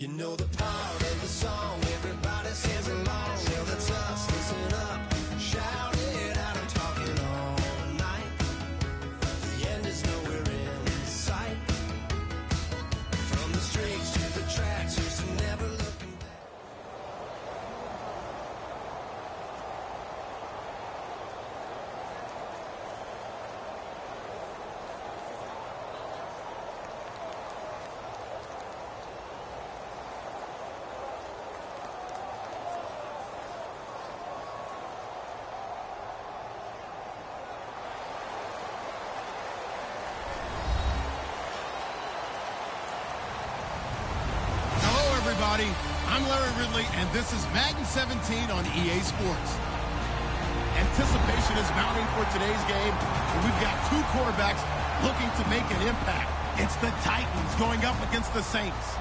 You know the part of the song, everybody sings along. Well, that's us, listen up, shout it out, I'm talking all night. The end is nowhere in sight. From the streets to the tracks, here's to never looking back. I'm Larry Ridley, and this is Madden 17 on EA Sports. Anticipation is mounting for today's game, and we've got two quarterbacks looking to make an impact. It's the Titans going up against the Saints.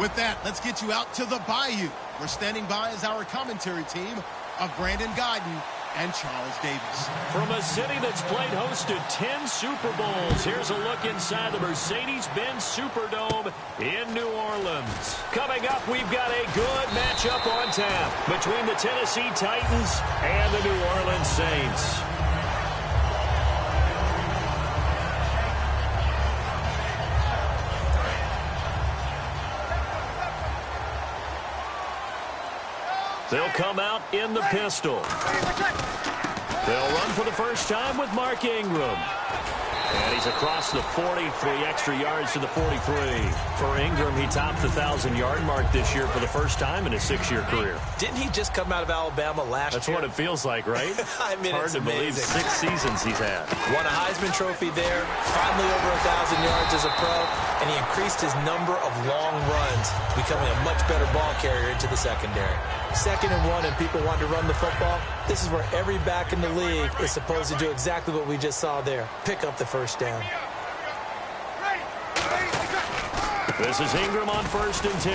With that, let's get you out to the Bayou. We're standing by as our commentary team of Brandon Guyton and Charles Davis. From a city that's played host to 10 Super Bowls, here's a look inside the Mercedes-Benz Superdome in New Orleans. Coming up, we've got a good matchup on tap between the Tennessee Titans and the New Orleans Saints. They'll come out in the pistol. They'll run for the first time with Mark Ingram. And he's across the 40, 3 extra yards to the 43. For Ingram, he topped the 1,000-yard mark this year for the first time in his 6-year career. Didn't he just come out of Alabama last year? That's what it feels like, right? I mean, hard to believe 6 seasons he's had. Won a Heisman Trophy there, finally over 1,000 yards as a pro, and he increased his number of long runs, becoming a much better ball carrier into the secondary. 2nd and 1, and people want to run the football. This is where every back in the league is supposed to do exactly what we just saw there. Pick up the first down. This is Ingram on 1st and 10.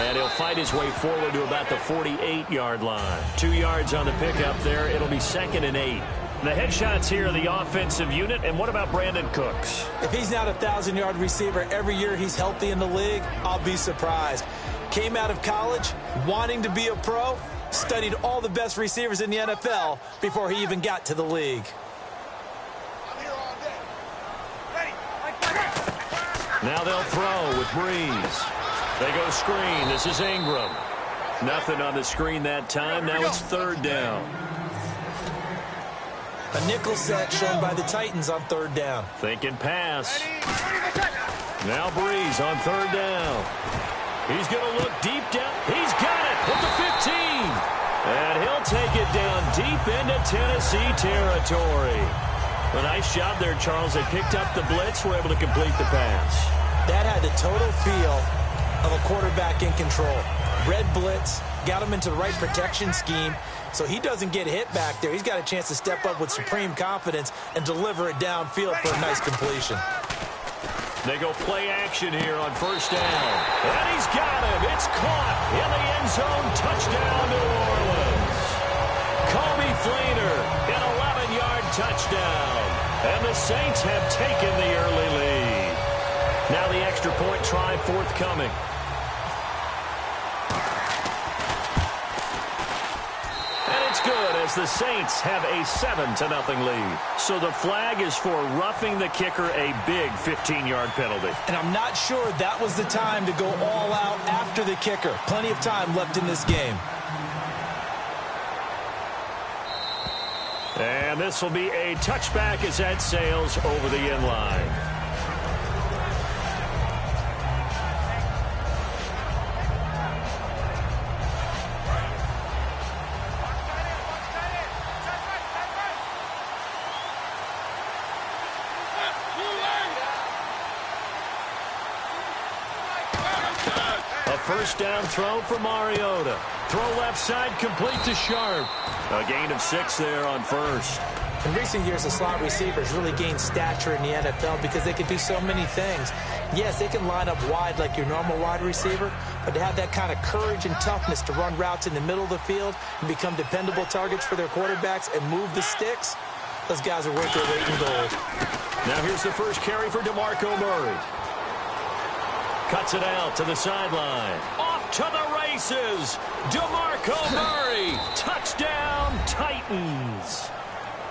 And he'll fight his way forward to about the 48-yard line. 2 yards on the pickup there. It'll be 2nd and 8. The headshots here, the offensive unit. And what about Brandon Cooks? If he's not a 1,000-yard receiver every year he's healthy in the league, I'll be surprised. Came out of college wanting to be a pro, studied all the best receivers in the NFL before he even got to the league. Now they'll throw with Breeze. They go screen. This is Ingram. Nothing on the screen that time. Now it's 3rd down. A nickel set shown by the Titans on 3rd down. Thinking pass. Now Breeze on 3rd down. He's going to look deep down. He's got it at the 15. And he'll take it down deep into Tennessee territory. A nice job there, Charles. They picked up the blitz, were able to complete the pass. That had the total feel of a quarterback in control. Red blitz, got him into the right protection scheme, so he doesn't get hit back there. He's got a chance to step up with supreme confidence and deliver it downfield for a nice completion. They go play action here on 1st down. And he's got him. It's caught in the end zone. Touchdown, New Orleans. Kobe Fleener, an 11-yard touchdown. And the Saints have taken the early lead. Now the extra point try forthcoming. And it's good as the Saints have a 7-0 lead. So the flag is for roughing the kicker, a big 15-yard penalty. And I'm not sure that was the time to go all out after the kicker. Plenty of time left in this game. And this will be a touchback as that sails over the end line. First down throw for Mariota. Throw left side, complete to Sharp. A gain of 6 there on 1st. In recent years, the slot receivers really gained stature in the NFL because they can do so many things. Yes, they can line up wide like your normal wide receiver, but to have that kind of courage and toughness to run routes in the middle of the field and become dependable targets for their quarterbacks and move the sticks, those guys are worth their weight in gold. Now here's the first carry for DeMarco Murray. Cuts it out to the sideline. Off to the races. DeMarco Murray. Touchdown, Titans.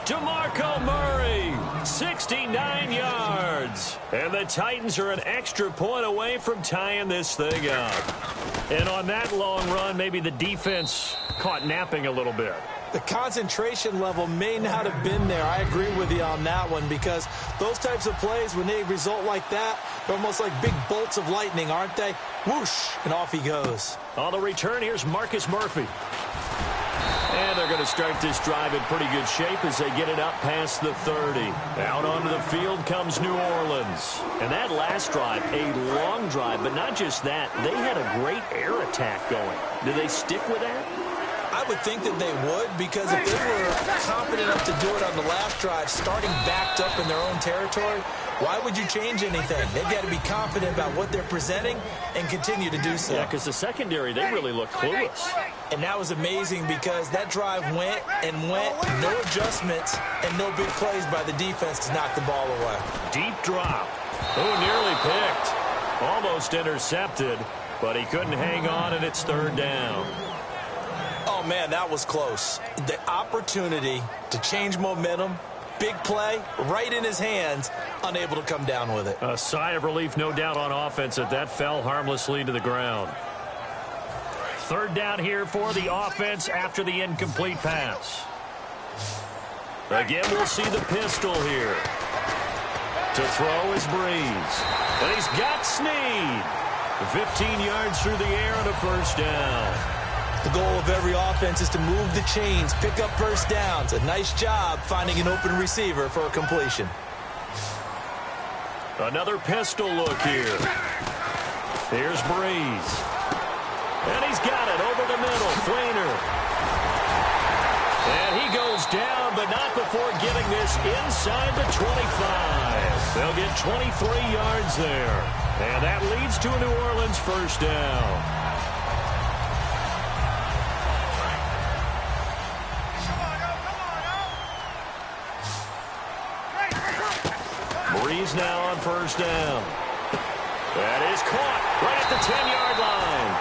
DeMarco Murray, 69 yards. And the Titans are an extra point away from tying this thing up. And on that long run, maybe the defense caught napping a little bit. The concentration level may not have been there. I agree with you on that one, because those types of plays, when they result like that, they're almost like big bolts of lightning, aren't they? Whoosh, and off he goes. On the return, here's Marcus Murphy. And they're going to start this drive in pretty good shape as they get it up past the 30. Out onto the field comes New Orleans. And that last drive, a long drive, but not just that. They had a great air attack going. Do they stick with that? I would think that they would, because if they were confident enough to do it on the last drive, starting backed up in their own territory, why would you change anything? They've got to be confident about what they're presenting and continue to do so. Yeah, because the secondary, they really look clueless. And that was amazing, because that drive went and went, no adjustments and no big plays by the defense to knock the ball away. Deep drop. Oh, nearly picked. Almost intercepted, but he couldn't hang on, and it's third down. Oh, man, that was close. The opportunity to change momentum, big play, right in his hands, unable to come down with it. A sigh of relief, no doubt, on offense that fell harmlessly to the ground. Third down here for the offense after the incomplete pass. Again, we'll see the pistol here. To throw is Breeze. And he's got Snead. 15 yards through the air on a first down. The goal of every offense is to move the chains, pick up first downs. A nice job finding an open receiver for a completion. Another pistol look here. Here's Breeze. And he's got it over the middle. Fleener. And he goes down, but not before getting this inside the 25. They'll get 23 yards there. And that leads to a New Orleans first down. Breeze now on first down. That is caught right at the 10-yard line.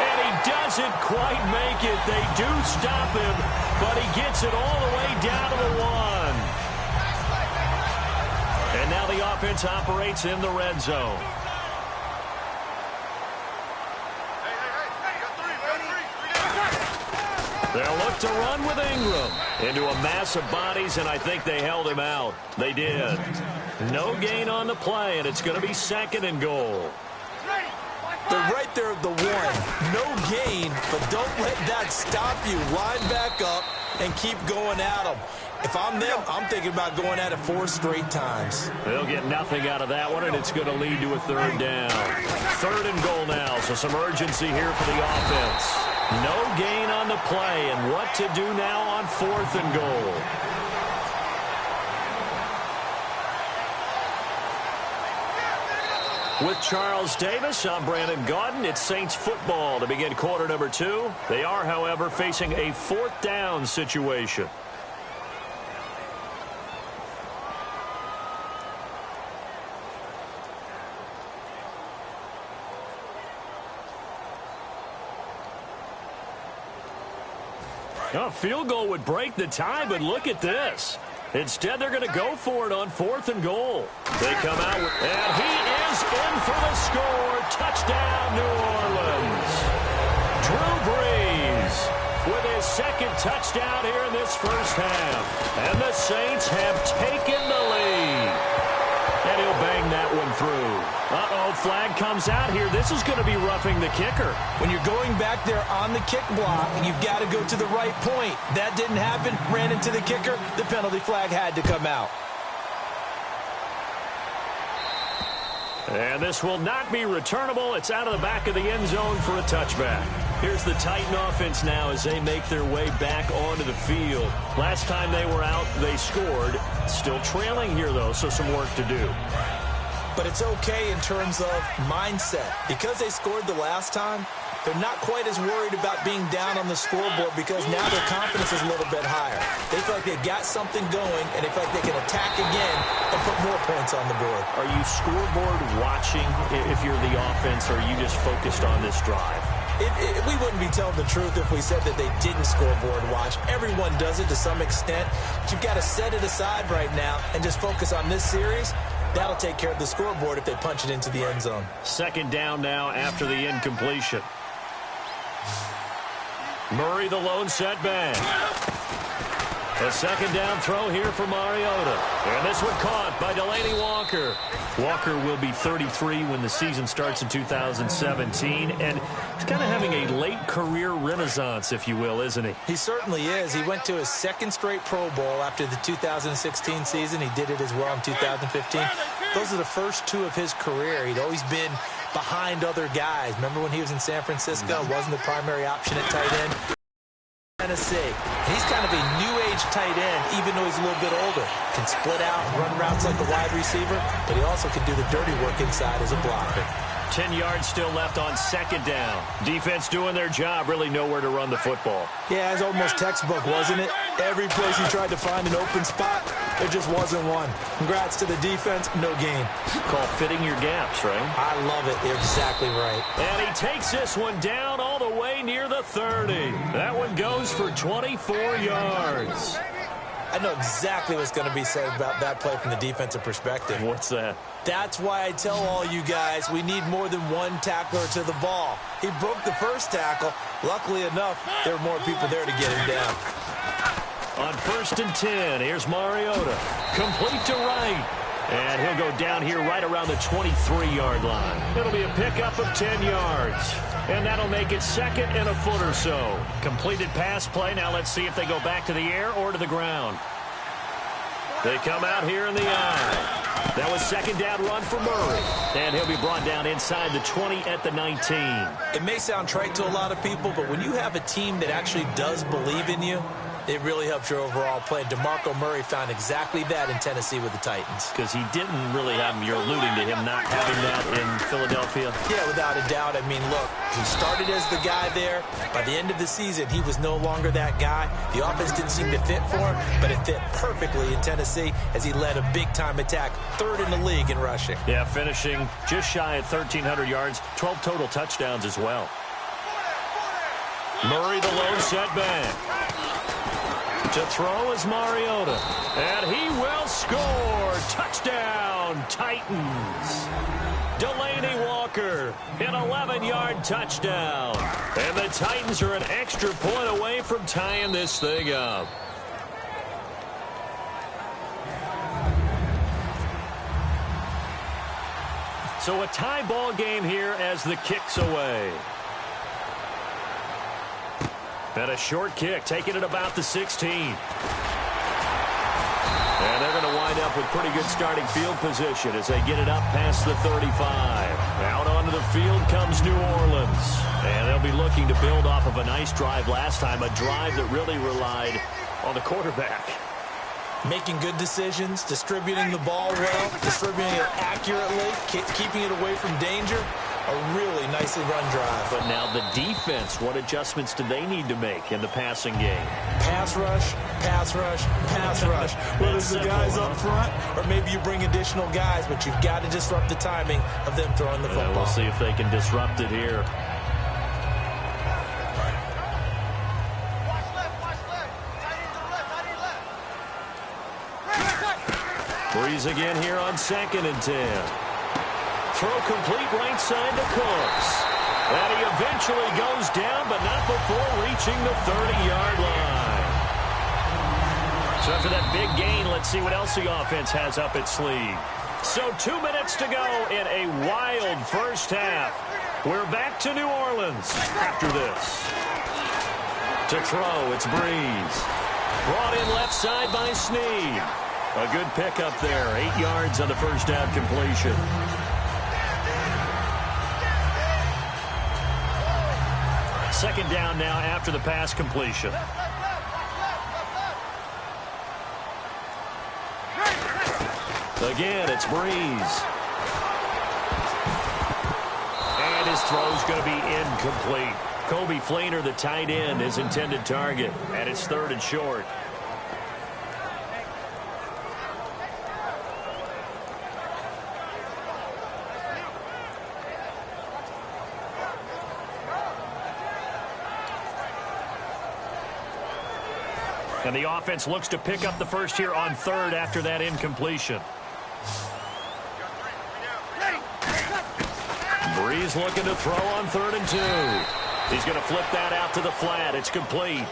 And he doesn't quite make it. They do stop him, but he gets it all the way down to the 1. And now the offense operates in the red zone. They'll look to run with Ingram into a mass of bodies, and I think they held him out. They did. No gain on the play, and it's going to be second and goal. They're right there at the 1. No gain, but don't let that stop you. Line back up and keep going at them. If I'm them, I'm thinking about going at it 4 straight times. They'll get nothing out of that one, and it's going to lead to a third down. Third and goal now, so some urgency here for the offense. No gain on the play, and what to do now on fourth and goal. With Charles Davis, I'm Brandon Gaudin. It's Saints football to begin quarter number 2. They are, however, facing a fourth down situation. A field goal would break the tie, but look at this. Instead, they're going to go for it on fourth and goal. They come out with, and he is in for the score. Touchdown, New Orleans. Drew Brees with his second touchdown here in this first half. And the Saints have taken the lead. And he'll bang that one through. Uh-oh, flag comes out here. This is going to be roughing the kicker. When you're going back there on the kick block, you've got to go to the right point. That didn't happen. Ran into the kicker. The penalty flag had to come out. And this will not be returnable. It's out of the back of the end zone for a touchback. Here's the Titan offense now as they make their way back onto the field. Last time they were out, they scored. Still trailing here, though, so some work to do. but it's okay in terms of mindset. Because they scored the last time, they're not quite as worried about being down on the scoreboard because now their confidence is a little bit higher. They feel like they've got something going, and they feel like they can attack again and put more points on the board. Are you scoreboard watching if you're the offense, or are you just focused on this drive? We wouldn't be telling the truth if we said that they didn't scoreboard watch. Everyone does it to some extent. But you've got to set it aside right now and just focus on this series. That'll take care of the scoreboard if they punch it into the end zone. Second down now after the incompletion. Murray, the lone setback. A second down throw here for Mariota. And this one caught by Delaney Walker. Walker will be 33 when the season starts in 2017. And he's kind of having a late career renaissance, if you will, isn't he? He certainly is. He went to his second straight Pro Bowl after the 2016 season. He did it as well in 2015. Those are the first two of his career. He'd always been behind other guys. Remember when he was in San Francisco? Wasn't the primary option at tight end. Tennessee. He's kind of a new age tight end, even though he's a little bit older. Can split out and run routes like a wide receiver, but he also can do the dirty work inside as a blocker. 10 yards still left on second down. Defense doing their job, really nowhere to run the football. Yeah, it's almost textbook, wasn't it? Every place he tried to find an open spot, there just wasn't one. Congrats to the defense, no gain. Call fitting your gaps, right? I love it. You're exactly right. And he takes this one down all the way near the 30. That one goes for 24 yards. I know exactly what's going to be said about that play from the defensive perspective. What's that? That's why I tell all you guys we need more than one tackler to the ball. He broke the first tackle. Luckily enough, there were more people there to get him down. On 1st and 10, here's Mariota. Complete to right. And he'll go down here right around the 23-yard line. It'll be a pickup of 10 yards. And that'll make it second and a foot or so. Completed pass play. Now let's see if they go back to the air or to the ground. They come out here in the eye. That was second down run for Murray. And he'll be brought down inside the 20 at the 19. It may sound trite to a lot of people, but when you have a team that actually does believe in you, it really helps your overall play. DeMarco Murray found exactly that in Tennessee with the Titans. Because he didn't really have him. You're alluding to him not having that in Philadelphia. Yeah, without a doubt. I mean, look, he started as the guy there. By the end of the season, he was no longer that guy. The offense didn't seem to fit for him, but it fit perfectly in Tennessee as he led a big-time attack, third in the league in rushing. Yeah, finishing just shy of 1,300 yards, 12 total touchdowns as well. Murray, the lone setback. To throw is Mariota. And he will score. Touchdown, Titans. Delaney Walker, an 11-yard touchdown. And the Titans are an extra point away from tying this thing up. So a tie ball game here as the kick's away. And a short kick, taking it about the 16. And they're going to wind up with pretty good starting field position as they get it up past the 35. Out onto the field comes New Orleans. And they'll be looking to build off of a nice drive last time, a drive that really relied on the quarterback. Making good decisions, distributing the ball well, distributing it accurately, keeping it away from danger. A really nicely run drive. But now the defense, what adjustments do they need to make in the passing game? Pass rush, pass rush, pass rush. Whether it's the guys up front or maybe you bring additional guys, but you've got to disrupt the timing of them throwing the football. We'll see if they can disrupt it here. Breeze again here on 2nd and 10. Throw complete right side to Cooks. And he eventually goes down, but not before reaching the 30-yard line. So after that big gain, let's see what else the offense has up its sleeve. So 2 minutes to go in a wild first half. We're back to New Orleans after this. To throw, it's Breeze. Brought in left side by Snead. A good pickup there, 8 yards on the first down completion. Second down now after the pass completion. Again, it's Breeze. His throw's going to be incomplete. Kobe Fleener, the tight end, his intended target, and it's 3rd and short. And the offense looks to pick up the first here on 3rd after that incompletion. Breeze looking to throw on 3rd and 2. He's going to flip that out to the flat. It's complete.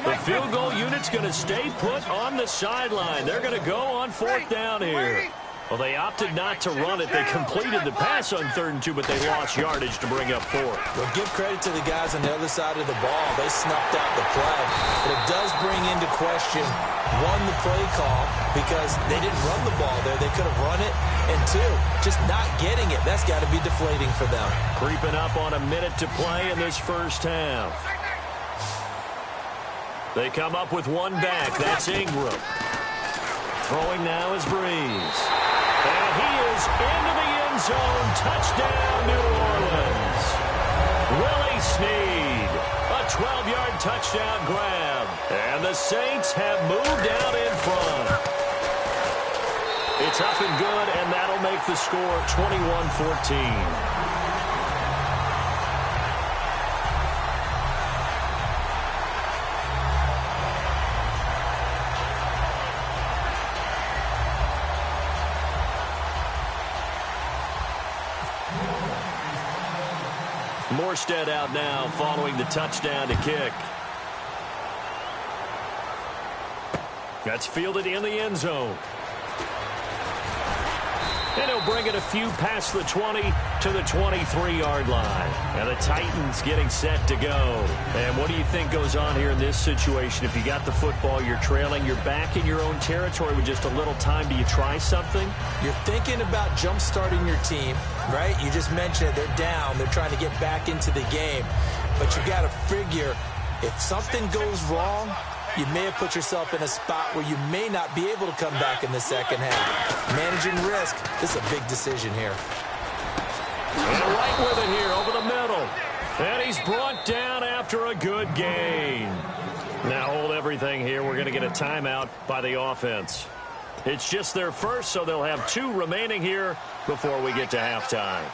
The field goal unit's going to stay put on the sideline. They're going to go on 4th down here. Well, they opted not to run it. They completed the pass on 3rd and 2, but they lost yardage to bring up 4th. Well, give credit to the guys on the other side of the ball. They snuffed out the play. But it does bring into question, 1, the play call, because they didn't run the ball there. They could have run it. And 2, just not getting it. That's got to be deflating for them. Creeping up on a minute to play in this first half. They come up with 1 back. That's Ingram. Throwing now is Breeze. And he is into the end zone. Touchdown, New Orleans. Willie Snead. A 12-yard touchdown grab. And the Saints have moved out in front. It's up and good, and that'll make the score 21-14. Morstead out now following the touchdown to kick. That's fielded in the end zone. And he'll bring it a few past the 20 to the 23-yard line. And the Titans getting set to go. And what do you think goes on here in this situation? If you got the football, you're trailing, you're back in your own territory with just a little time. Do you try something? You're thinking about jump-starting your team, right? You just mentioned it. They're down. They're trying to get back into the game. But you got to figure if something goes wrong, you may have put yourself in a spot where you may not be able to come back in the second half. Managing risk, this is a big decision here. And right with it here over the middle. And he's brought down after a good gain. Now hold everything here. We're going to get a timeout by the offense. It's just their first, so they'll have 2 remaining here before we get to halftime.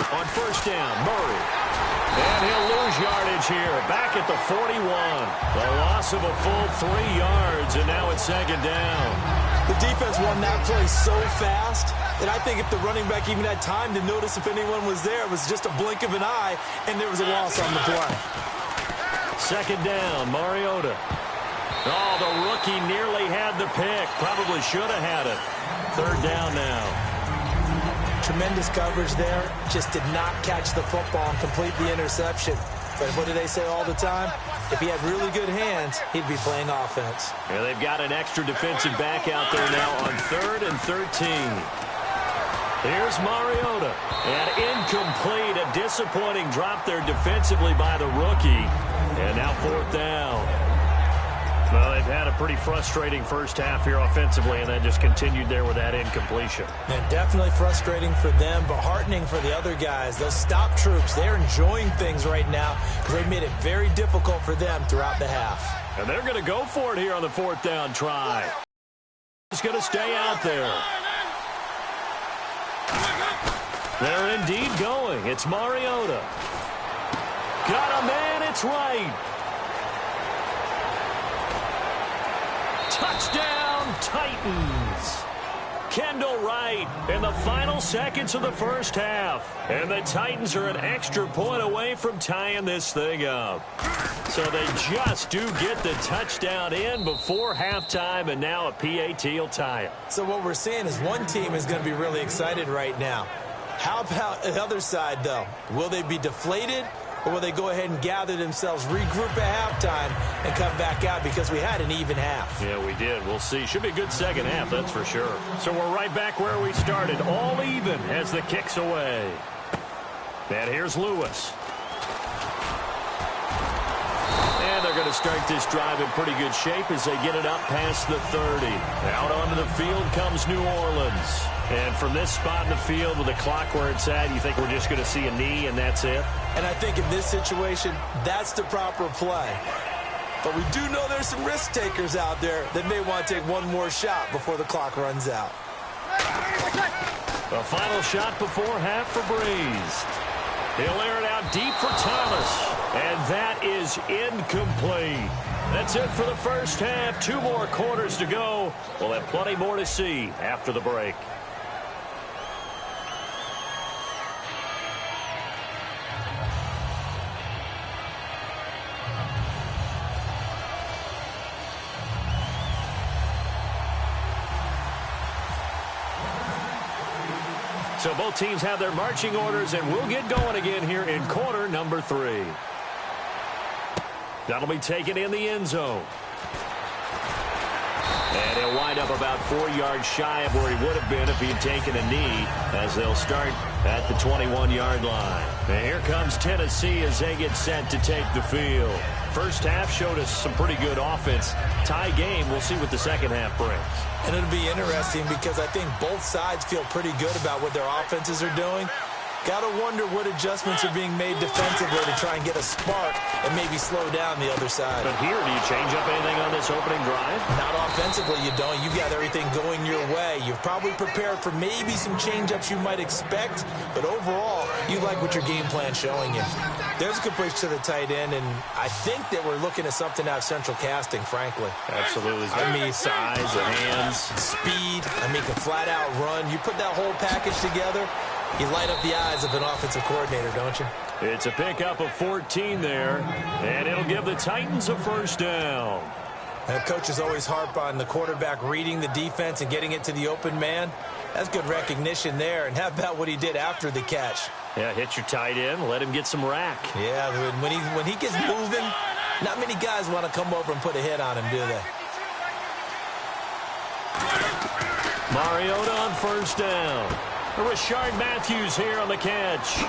On first down, Murray. And he'll lose yardage here. Back at the 41. The loss of a full 3 yards, and now it's 2nd down. The defense won that play so fast that I think if the running back even had time to notice if anyone was there, it was just a blink of an eye, and there was a loss on the play. 2nd down, Mariota. Oh, the rookie nearly had the pick. Probably should have had it. 3rd down now. Tremendous coverage there. Just did not catch the football and complete the interception. But what do they say all the time? If he had really good hands, he'd be playing offense. Yeah, they've got an extra defensive back out there now on 3rd and 13. Here's Mariota. And incomplete. A disappointing drop there defensively by the rookie. And now 4th down. Well, they've had a pretty frustrating first half here offensively, and then just continued there with that incompletion. And definitely frustrating for them, but heartening for the other guys. Those stop troops, they're enjoying things right now because they've made it very difficult for them throughout the half. And they're going to go for it here on the 4th down try. He's going to stay out there. They're indeed going. It's Mariota. Got a man, it's right. Touchdown, Titans. Kendall Wright in the final seconds of the first half. And the Titans are an extra point away from tying this thing up. So they just do get the touchdown in before halftime, and now a PAT will tie it. So what we're seeing is one team is going to be really excited right now. How about the other side, though? Will they be deflated? Or will they go ahead and gather themselves, regroup at halftime, and come back out because we had an even half? Yeah, we did. We'll see. Should be a good second half, that's for sure. So we're right back where we started, all even as the kick's away. And here's Lewis. And they're going to start this drive in pretty good shape as they get it up past the 30. Out onto the field comes New Orleans. And from this spot in the field with the clock where it's at, you think we're just going to see a knee and that's it? And I think in this situation, that's the proper play. But we do know there's some risk takers out there that may want to take one more shot before the clock runs out. The final shot before half for Breeze. He'll air it out deep for Thomas. And that is incomplete. That's it for the first half. 2 more quarters to go. We'll have plenty more to see after the break. So both teams have their marching orders, and we'll get going again here in quarter number 3. That'll be taken in the end zone. And he'll wind up about 4 yards shy of where he would have been if he had taken a knee, as they'll start at the 21-yard line. And here comes Tennessee as they get set to take the field. First half showed us some pretty good offense. Tie game, we'll see what the second half brings. And it'll be interesting because I think both sides feel pretty good about what their offenses are doing. Got to wonder what adjustments are being made defensively to try and get a spark and maybe slow down the other side. But here, do you change up anything on this opening drive? Not offensively, you don't. You've got everything going your way. You've probably prepared for maybe some change-ups you might expect, but overall, you like what your game plan's showing you. There's a good push to the tight end, and I think that we're looking at something out of central casting, frankly. Absolutely. I mean, size, the hands. Speed. I mean, can flat-out run. You put that whole package together, you light up the eyes of an offensive coordinator, don't you? It's a pickup of 14 there, and it'll give the Titans a first down. And coaches always harp on the quarterback reading the defense and getting it to the open man. That's good recognition there. And how about what he did after the catch? Yeah, hit your tight end, let him get some rack. Yeah, when he gets moving, not many guys want to come over and put a hit on him, do they? Mariota on first down. Rashard Matthews here on the catch.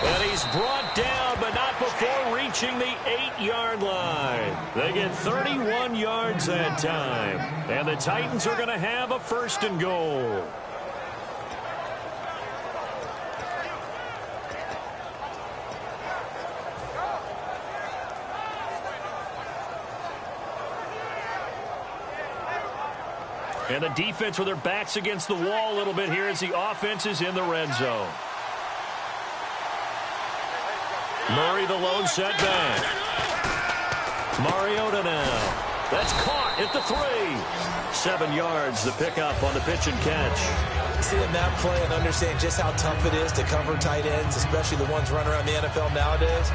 And he's brought down, but not before reaching the 8-yard line. They get 31 yards that time. And the Titans are going to have a first and goal. And the defense with their backs against the wall a little bit here as the offense is in the red zone. Murray, the lone setback. Mariota now. That's caught at the 3. 7 yards, the pickup on the pitch and catch. Seeing that play and understand just how tough it is to cover tight ends, especially the ones running around the NFL nowadays,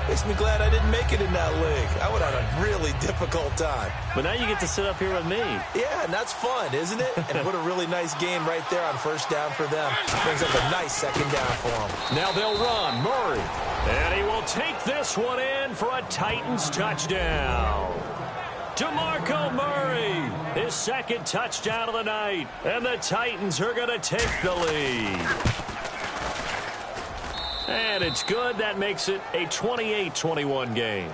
makes me glad I didn't make it in that league. I would have a really difficult time. But now you get to sit up here with me. Yeah, and that's fun, isn't it? And what a really nice game right there on first down for them. Brings up a nice second down for them. Now they'll run. Murray. And he will take this one in for a Titans touchdown. DeMarco Murray, his second touchdown of the night. And the Titans are going to take the lead. And it's good. That makes it a 28-21 game.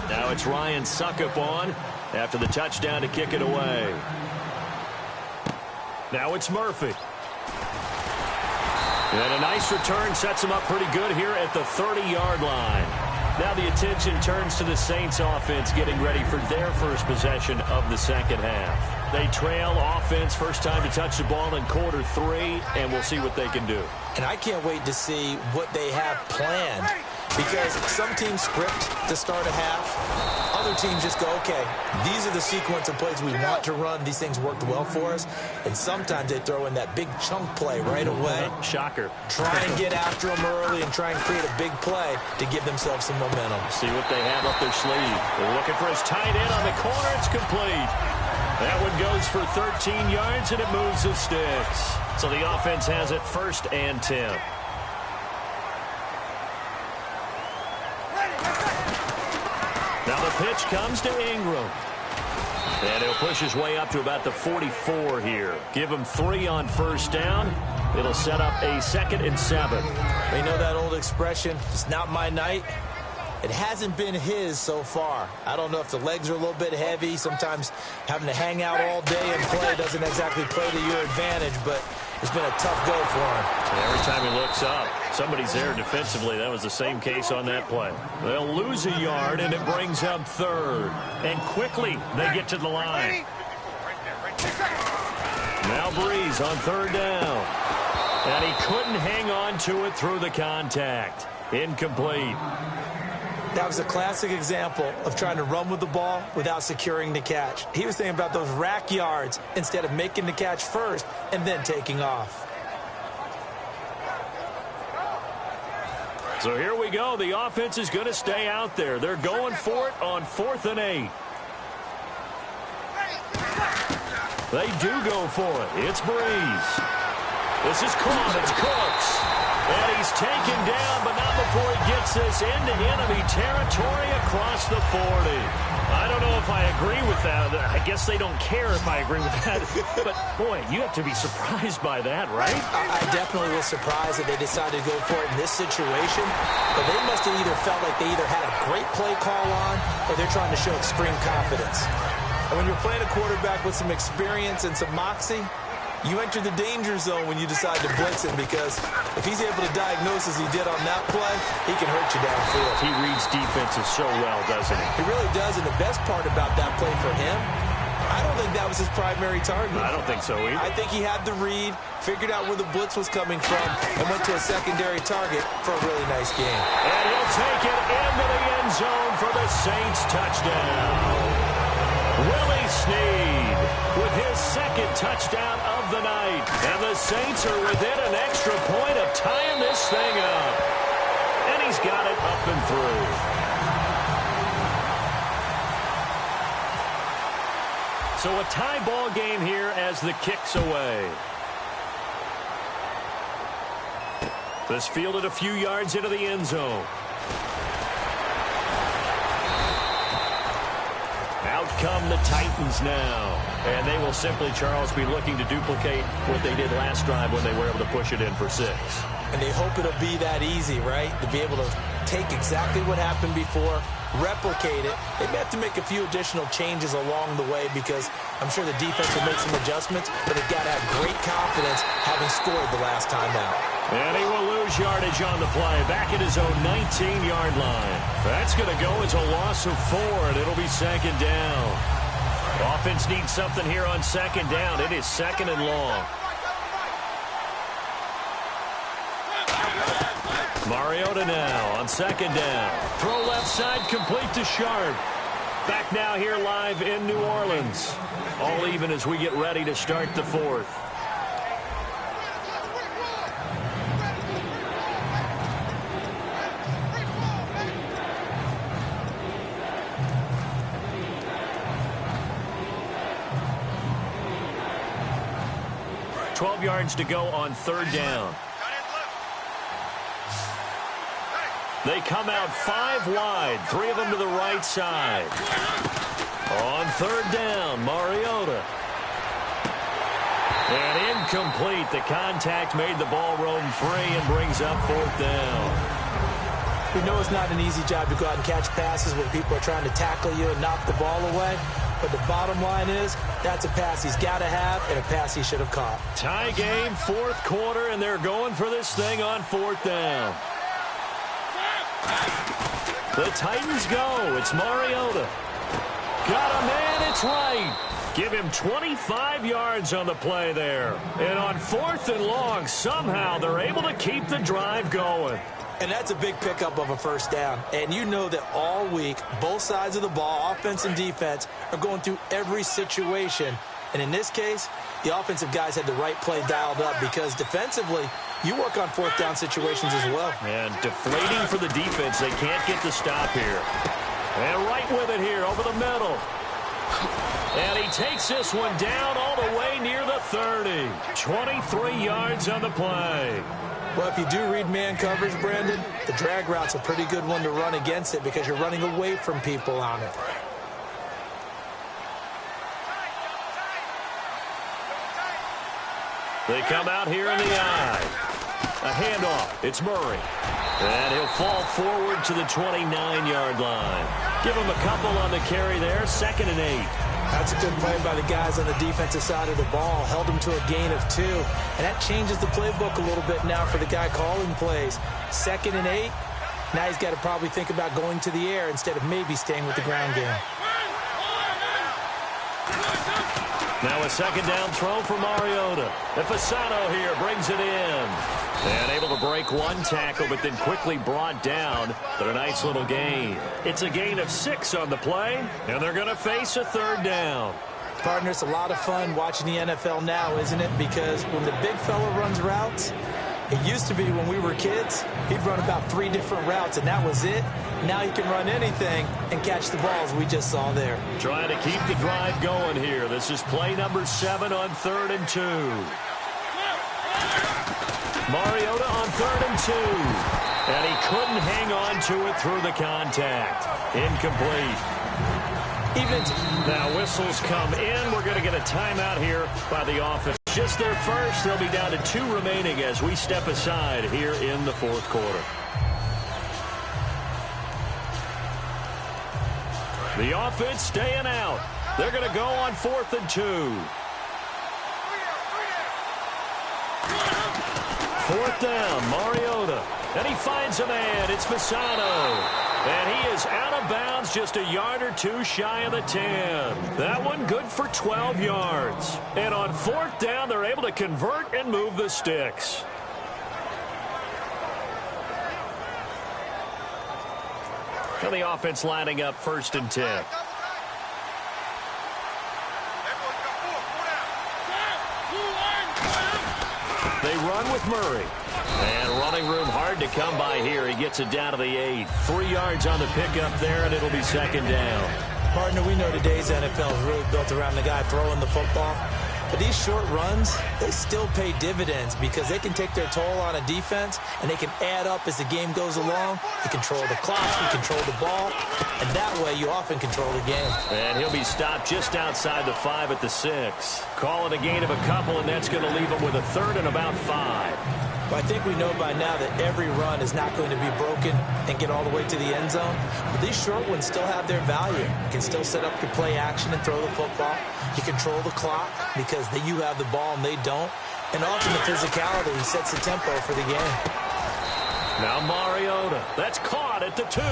Now it's Ryan Suckup on after the touchdown to kick it away. Now it's Murphy. And a nice return sets him up pretty good here at the 30-yard line. Now the attention turns to the Saints offense getting ready for their first possession of the second half. They trail offense first time to touch the ball in quarter 3, and we'll see what they can do. And I can't wait to see what they have planned, because some teams script to start a half. Other teams just go, okay, these are the sequence of plays we want to run. These things worked well for us. And sometimes they throw in that big chunk play right away. Shocker. Try and get after them early and try and create a big play to give themselves some momentum. See what they have up their sleeve. They're looking for his tight end on the corner. It's complete. That one goes for 13 yards, and it moves the sticks. So the offense has it 1st and 10. Now the pitch comes to Ingram. And he'll push his way up to about the 44 here. Give him 3 on first down. It'll set up a 2nd and 7. They know that old expression, it's not my night. It hasn't been his so far. I don't know if the legs are a little bit heavy. Sometimes having to hang out all day and play doesn't exactly play to your advantage, but it's been a tough go for him. And every time he looks up, somebody's there defensively. That was the same case on that play. They'll lose a yard, and it brings up 3rd. And quickly, they get to the line. Now Breeze on 3rd down. And he couldn't hang on to it through the contact. Incomplete. That was a classic example of trying to run with the ball without securing the catch. He was thinking about those rack yards instead of making the catch first and then taking off. So here we go. The offense is going to stay out there. They're going for it on 4th and 8. They do go for it. It's Breeze. This is caught. It's Cooks. And he's taken down, but not before he gets this into enemy territory across the 40. I don't know if I agree with that. I guess they don't care if I agree with that. But, boy, you have to be surprised by that, right? I definitely was surprised that they decided to go for it in this situation. But they must have either felt like they either had a great play call on or they're trying to show extreme confidence. And when you're playing a quarterback with some experience and some moxie, you enter the danger zone when you decide to blitz him, because if he's able to diagnose as he did on that play, he can hurt you downfield. He reads defenses so well, doesn't he? He really does, and the best part about that play for him, I don't think that was his primary target. I don't think so either. I think he had the read, figured out where the blitz was coming from, and went to a secondary target for a really nice game. And he'll take it into the end zone for the Saints touchdown. Willie Snead with his 2nd touchdown of the night. And the Saints are within an extra point of tying this thing up. And he's got it up and through. So a tie ball game here as the kick's away. This fielded a few yards into the end zone. Out come the Titans now. And they will simply, Charles, be looking to duplicate what they did last drive when they were able to push it in for 6. And they hope it'll be that easy, right? To be able to take exactly what happened before, replicate it. They may have to make a few additional changes along the way, because I'm sure the defense will make some adjustments, but they've got to have great confidence having scored the last time out. And he will lose yardage on the play, back at his own 19-yard line. That's going to go as a loss of 4, and it'll be 2nd down. Offense needs something here on 2nd down. It is 2nd and long. Mariota now on 2nd down. Throw left side, complete to Sharp. Back now here live in New Orleans. All even as we get ready to start the 4th. Yards to go on 3rd down. They come out 5 wide, 3 of them to the right side. On 3rd down, Mariota. And incomplete. The contact made the ball roam free and brings up 4th down. We know it's not an easy job to go out and catch passes when people are trying to tackle you and knock the ball away. But the bottom line is, that's a pass he's got to have and a pass he should have caught. Tie game, 4th quarter, and they're going for this thing on 4th down. The Titans go. It's Mariota. Got a man, it's right. Give him 25 yards on the play there. And on 4th and long, somehow they're able to keep the drive going. And that's a big pickup of a 1st down. And you know that all week, both sides of the ball, offense and defense, are going through every situation. And in this case, the offensive guys had the right play dialed up, because defensively, you work on 4th down situations as well. And deflating for the defense. They can't get the stop here. And right with it here over the middle. And he takes this one down all the way near the 30. 23 yards on the play. Well, if you do read man coverage, Brandon, the drag route's a pretty good one to run against it, because you're running away from people on it. They come out here in the eye. A handoff. It's Murray. And he'll fall forward to the 29-yard line. Give him a couple on the carry there. 2nd and 8. That's a good play by the guys on the defensive side of the ball. Held him to a gain of 2. And that changes the playbook a little bit now for the guy calling plays. 2nd and 8. Now he's got to probably think about going to the air instead of maybe staying with the ground game. Now a 2nd down throw for Mariota. And Fasano here brings it in. And able to break one tackle, but then quickly brought down. But a nice little gain. It's a gain of 6 on the play, and they're going to face a 3rd down. Partner, it's a lot of fun watching the NFL now, isn't it? Because when the big fella runs routes, it used to be when we were kids, he'd run about 3 different routes, and that was it. Now he can run anything and catch the balls we just saw there. Trying to keep the drive going here. This is play number 7 on 3rd and 2. Mariota on 3rd and 2. And he couldn't hang on to it through the contact. Incomplete. Now whistles come in. We're going to get a timeout here by the offense. Just their first. They'll be down to 2 remaining as we step aside here in the 4th quarter. The offense staying out. They're going to go on 4th and 2. 4th down, Mariota. And he finds a man. It's Fasano. And he is out of bounds, just a yard or 2 shy of the 10. That one good for 12 yards. And on 4th down, they're able to convert and move the sticks. And the offense lining up 1st and 10. They run with Murray. And running room hard to come by here. He gets it down to the 8. 3 yards on the pickup there, and it'll be 2nd down. Partner, we know today's NFL is really built around the guy throwing the football. But these short runs, they still pay dividends because they can take their toll on a defense, and they can add up as the game goes along. You control the clock, you control the ball, and that way you often control the game. And he'll be stopped just outside the 5 at the 6. Call it a gain of a couple, and that's going to leave him with a 3rd and about 5. Well, I think we know by now that every run is not going to be broken and get all the way to the end zone. But these short ones still have their value. You can still set up your play action and throw the football. You control the clock because you have the ball and they don't. And often the physicality sets the tempo for the game. Now Mariota. That's caught at the 2.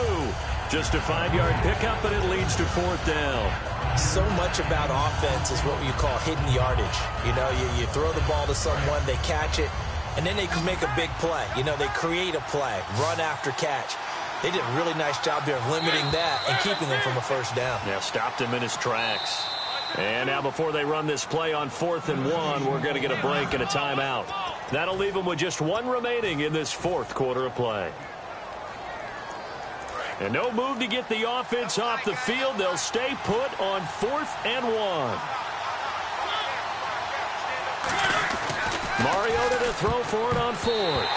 Just a 5-yard pickup, and it leads to 4th down. So much about offense is what you call hidden yardage. You know, you throw the ball to someone, they catch it, and then they can make a big play. You know, they create a play, run after catch. They did a really nice job there of limiting that and keeping them from a 1st down. Yeah, stopped him in his tracks. And now before they run this play on 4th and 1, we're going to get a break and a timeout. That'll leave them with just 1 remaining in this 4th quarter of play. And no move to get the offense off the field. They'll stay put on 4th and 1. Mariota to throw for it on 4th.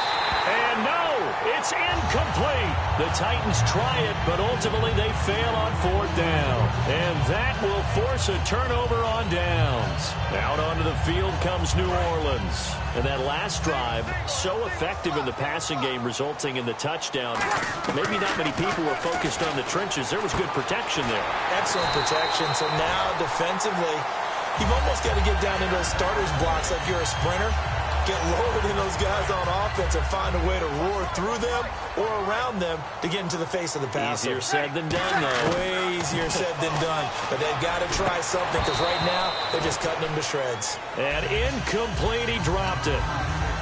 And no, it's incomplete. The Titans try it, but ultimately they fail on 4th down. And that will force a turnover on downs. Out onto the field comes New Orleans. And that last drive, so effective in the passing game, resulting in the touchdown. Maybe not many people were focused on the trenches. There was good protection there. Excellent protection. So now defensively, you've almost got to get down in those starters blocks like you're a sprinter. Get lower than those guys on offense and find a way to roar through them or around them to get into the face of the passer. Easier said than done, though. Way easier said than done. But they've got to try something because right now they're just cutting them to shreds. And incomplete, he dropped it.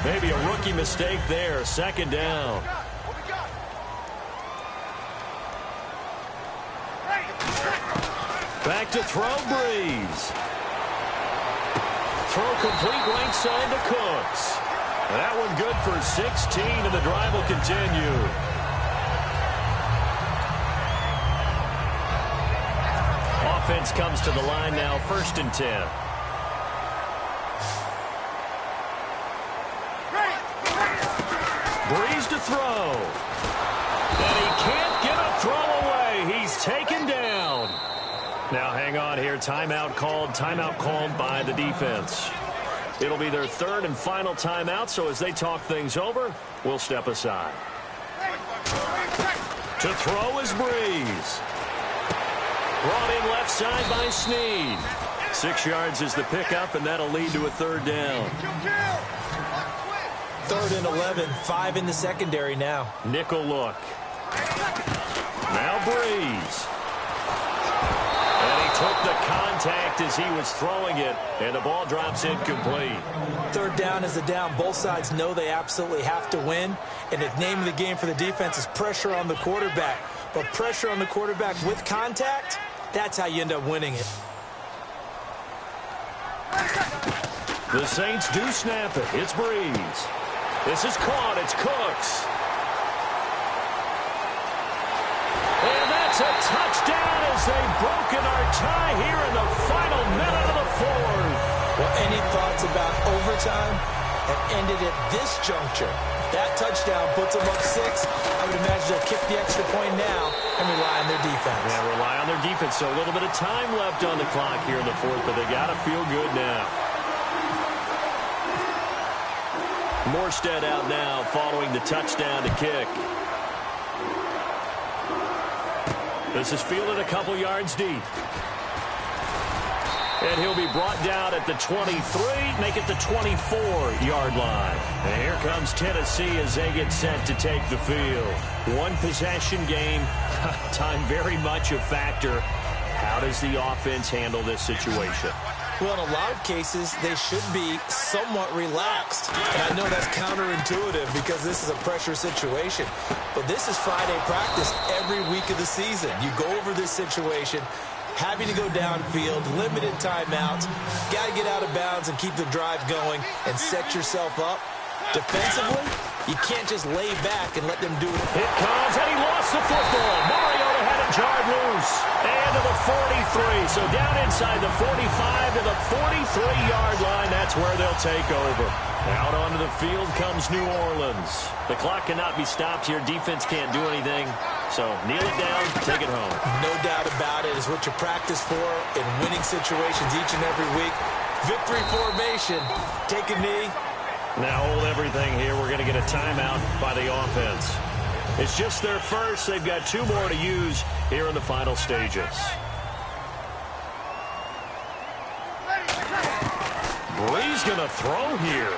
Maybe a rookie mistake there. 2nd down. Back to throw, Breeze. Throw complete right side to Cooks. That one good for 16, and the drive will continue. Offense comes to the line now, 1st and 10. Breeze to throw. And he can't get a throw away. He's taken down. Now hang on here. Timeout called by the defense. It'll be their third and final timeout, so as they talk things over, we'll step aside. To throw is Breeze. Brought in left side by Snead. 6 yards is the pickup, and that'll lead to a third down. 3rd and 11, 5 in the secondary now. Nickel look. Now Breeze. And he took the contact as he was throwing it, and the ball drops incomplete. 3rd down is the down. Both sides know they absolutely have to win, and the name of the game for the defense is pressure on the quarterback. But pressure on the quarterback with contact, that's how you end up winning it. The Saints do snap it. It's Breeze. This is caught. It's Cooks. And that's a touchdown as they've broken our tie here in the final minute of the 4th. Well, any thoughts about overtime have ended at this juncture? That touchdown puts them up 6. I would imagine they'll kick the extra point now and rely on their defense. Yeah, rely on their defense. So a little bit of time left on the clock here in the 4th, but they got to feel good now. Morstead out now following the touchdown to kick. This is fielded a couple yards deep. And he'll be brought down at the 23, make it the 24-yard line. And here comes Tennessee as they get set to take the field. One possession game, time very much a factor. How does the offense handle this situation? Well, in a lot of cases, they should be somewhat relaxed. And I know that's counterintuitive because this is a pressure situation. But this is Friday practice every week of the season. You go over this situation, having to go downfield, limited timeouts, got to get out of bounds and keep the drive going and set yourself up. Defensively, you can't just lay back and let them do it. It comes, and he lost the football. Mariota had it jarred loose. And to the 43. So down inside the 45 to the 43-yard line. That's where they'll take over. Out onto the field comes New Orleans. The clock cannot be stopped here. Defense can't do anything. So kneel it down, take it home. No doubt about it. It's what you practice for in winning situations each and every week. Victory formation. Take a knee. Now hold everything here. We're going to get a timeout by the offense. It's just their first. They've got 2 more to use here in the final stages. Breeze going to throw here.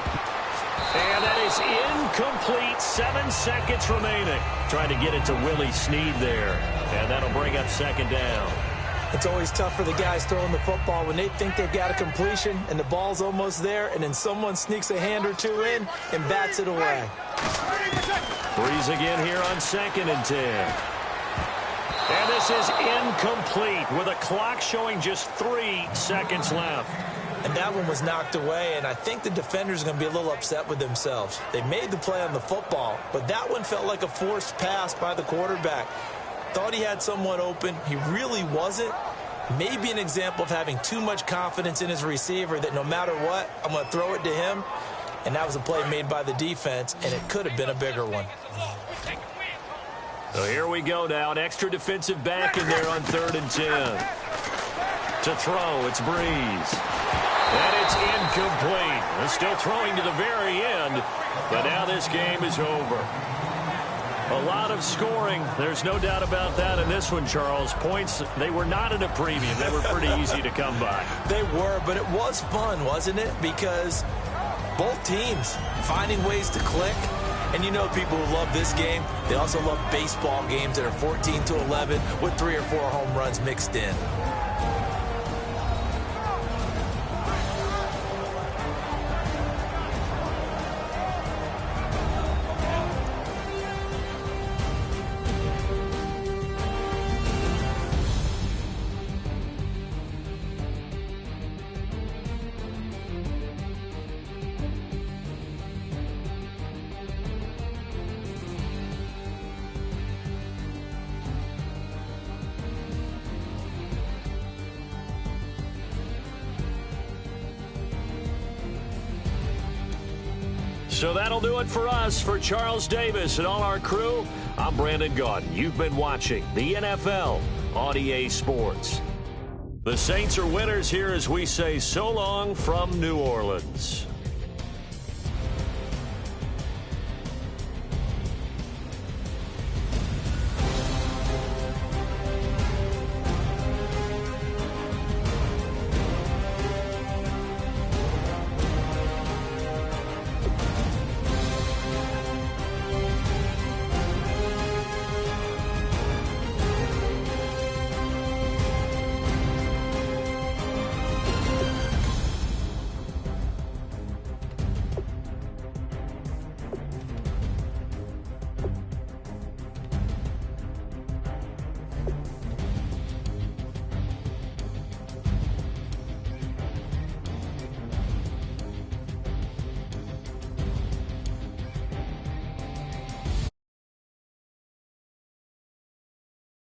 And that is incomplete. 7 seconds remaining. Trying to get it to Willie Snead there. And that'll bring up 2nd down. It's always tough for the guys throwing the football when they think they've got a completion and the ball's almost there, and then someone sneaks a hand or 2 in and bats it away. Breeze again here on 2nd and 10. And this is incomplete with a clock showing just 3 seconds left. And that one was knocked away, and I think the defenders are going to be a little upset with themselves. They made the play on the football, but that one felt like a forced pass by the quarterback. Thought he had someone open. He really wasn't. Maybe an example of having too much confidence in his receiver that no matter what, I'm going to throw it to him. And that was a play made by the defense, and it could have been a bigger one. So here we go now. An extra defensive back in there on 3rd and 10. To throw, it's Breeze. And it's incomplete. They're still throwing to the very end, but now this game is over. A lot of scoring. There's no doubt about that in this one, Charles. Points, they were not at a premium. They were pretty easy to come by. They were, but it was fun, wasn't it? Because both teams finding ways to click. And you know people who love this game, they also love baseball games that are 14-11 with 3 or 4 home runs mixed in. So that'll do it for us. For Charles Davis and all our crew, I'm Brandon Gaudin. You've been watching the NFL on EA Sports. The Saints are winners here as we say so long from New Orleans.